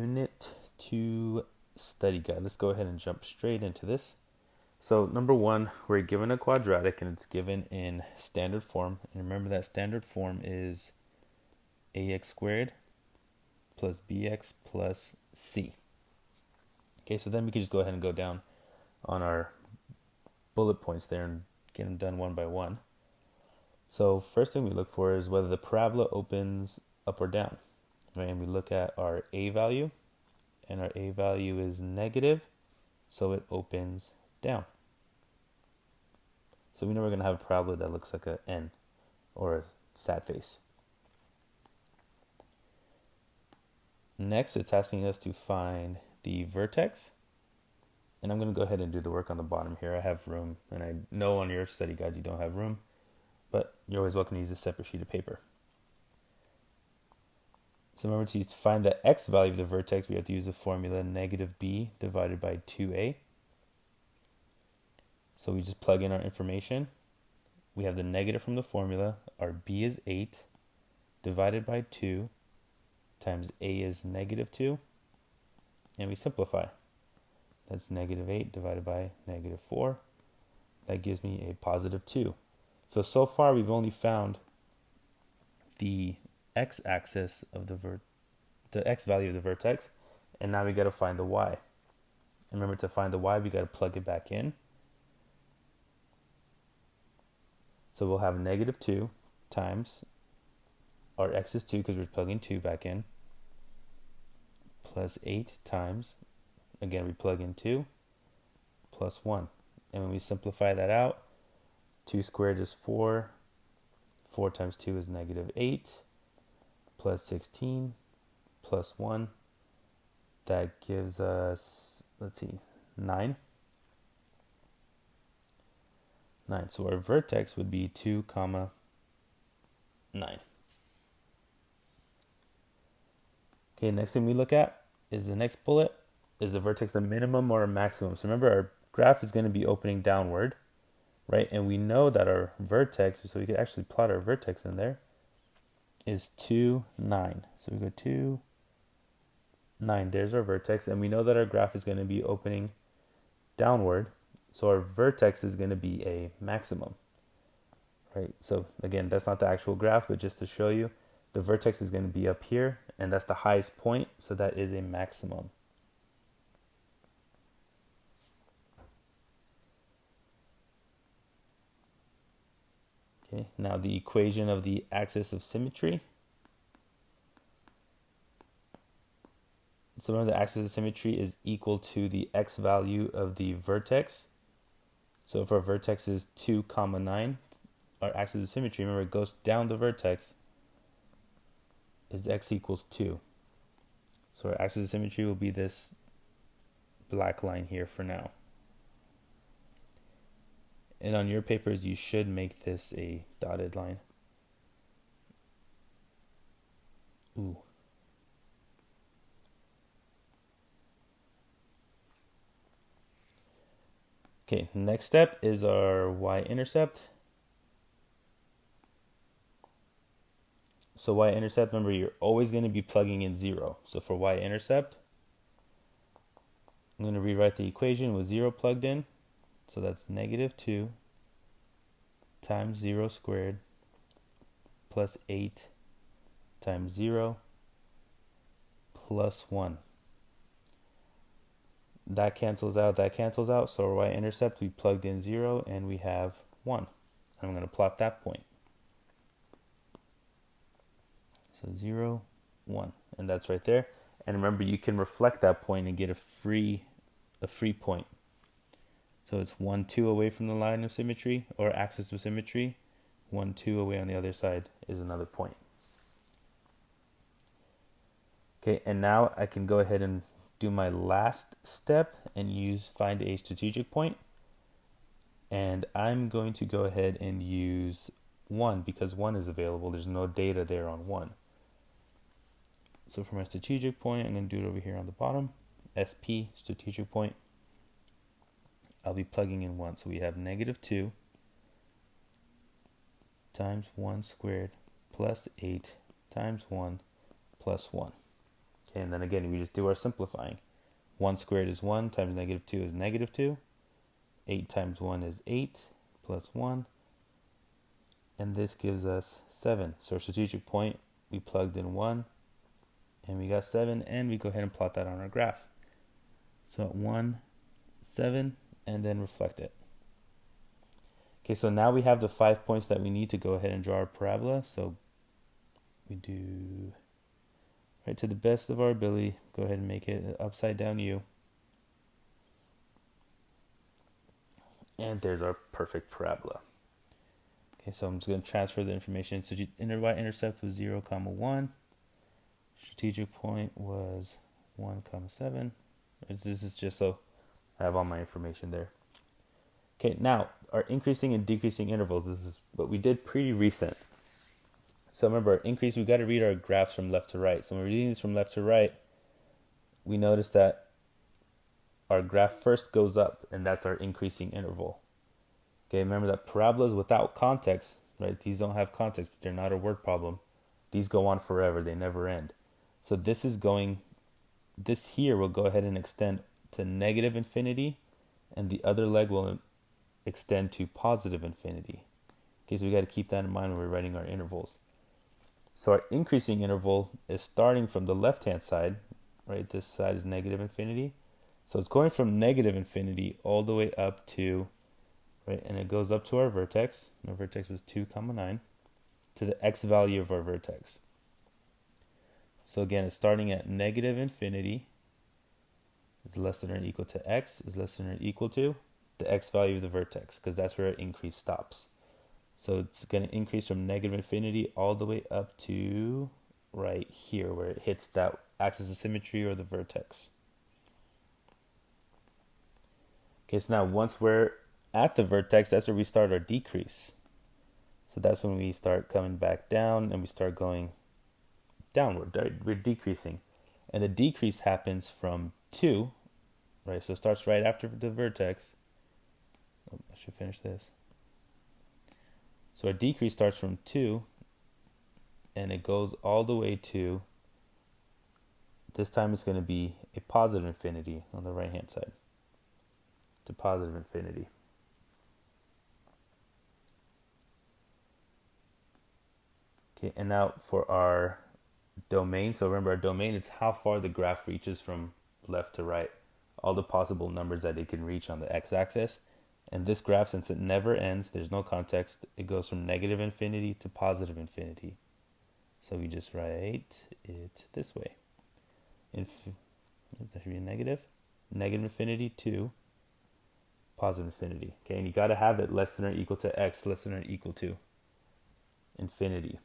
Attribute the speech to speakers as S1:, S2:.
S1: Unit 2 study guide. Let's go ahead and jump straight into this. So number one, we're given a quadratic and it's given in standard form. And remember that standard form is ax squared plus bx plus c. Okay, so then we can just go ahead and go down on our bullet points there and get them done one by one. So first thing we look for is whether the parabola opens up or down. Right, and we look at our a value, and our a value is negative, so it opens down. So we know we're going to have a parabola that looks like an N or a sad face. Next, it's asking us to find the vertex. And I'm going to go ahead and do the work on the bottom here. I have room, and I know on your study guides you don't have room, but you're always welcome to use a separate sheet of paper. So remember, to find the x value of the vertex, we have to use the formula negative b divided by 2a. So we just plug in our information. We have the negative from the formula. Our b is 8 divided by 2 times a is negative 2. And we simplify. That's negative 8 divided by negative 4. That gives me a positive 2. So far we've only found the x-axis of the x value of the vertex, and now we got to find the y. And remember, to find the y, we got to plug it back in. So we'll have negative 2 times our x is 2 because we're plugging 2 back in, plus 8 times, again we plug in 2, plus 1. And when we simplify that out, 2 squared is 4, 4 times 2 is negative 8, plus 16, plus 1. That gives us, 9. 9. So our vertex would be 2, 9. Okay, next thing we look at is the next bullet. Is the vertex a minimum or a maximum? So remember, our graph is going to be opening downward, right? And we know that our vertex, so we could actually plot our vertex in there, is 2, 9. So we go 2, 9. There's our vertex. And we know that our graph is going to be opening downward. So our vertex is going to be a maximum, right? So again, that's not the actual graph, but just to show you, the vertex is going to be up here, and that's the highest point. So that is a maximum. Okay, now the equation of the axis of symmetry. So remember, the axis of symmetry is equal to the x value of the vertex. So if our vertex is 2, 9, our axis of symmetry, remember, it goes down the vertex, is x equals 2. So our axis of symmetry will be this black line here for now. And on your papers, you should make this a dotted line. Ooh. Okay, next step is our Y-intercept. So Y-intercept, remember, you're always going to be plugging in 0. So for Y-intercept, I'm going to rewrite the equation with 0 plugged in. So that's negative 2 times 0 squared plus 8 times 0 plus 1. That cancels out. So our Y-intercept, we plugged in 0 and we have 1. I'm going to plot that point. So 0, 1, and that's right there. And remember, you can reflect that point and get a free point. So it's 1, 2 away from the line of symmetry or axis of symmetry. 1, 2 away on the other side is another point. Okay, and now I can go ahead and do my last step and find a strategic point. And I'm going to go ahead and use 1 because 1 is available. There's no data there on 1. So for my strategic point, I'm going to do it over here on the bottom. SP, strategic point. I'll be plugging in 1. So we have negative 2 times 1 squared plus 8 times 1 plus 1. Okay, and then again, we just do our simplifying. 1 squared is 1 times negative 2 is negative 2. 8 times 1 is 8 plus 1. And this gives us 7. So our strategic point, we plugged in 1 and we got 7, and we go ahead and plot that on our graph. So at 1, 7, and then reflect it. Okay, so now we have the 5 points that we need to go ahead and draw our parabola. So we do, right, to the best of our ability, go ahead and make it an upside down U. And there's our perfect parabola. Okay, so I'm just going to transfer the information. So y-intercept was 0, 1. Strategic point was 1, 7. This is just so I have all my information there. Okay, now our increasing and decreasing intervals. This is what we did pretty recent. So remember, increase, we got to read our graphs from left to right. So when we're reading this from left to right, we notice that our graph first goes up, and that's our increasing interval. Okay, remember that parabolas without context, right? These don't have context. They're not a word problem. These go on forever. They never end. So this here will go ahead and extend to negative infinity, and the other leg will extend to positive infinity. Okay, so we got to keep that in mind when we're writing our intervals. So our increasing interval is starting from the left-hand side, right? This side is negative infinity. So it's going from negative infinity all the way up to, right, and it goes up to our vertex. Our vertex was 2, 9, to the x value of our vertex. So again, it's starting at negative infinity. It's less than or equal to x is less than or equal to the x value of the vertex, because that's where our increase stops. So it's going to increase from negative infinity all the way up to right here where it hits that axis of symmetry or the vertex. Okay, so now once we're at the vertex, that's where we start our decrease. So that's when we start coming back down and we start going downward, right? We're decreasing. And the decrease happens from 2, right? So it starts right after the vertex. Oh, I should finish this. So our decrease starts from 2, and it goes all the way to, this time it's going to be a positive infinity on the right-hand side, to positive infinity. Okay, and now for our domain, so remember our domain, it's how far the graph reaches from left to right, all the possible numbers that it can reach on the x-axis. And this graph, since it never ends, there's no context, it goes from negative infinity to positive infinity. So we just write it this way. That should be a negative infinity to positive infinity. Okay, and you got to have it less than or equal to x, less than or equal to infinity.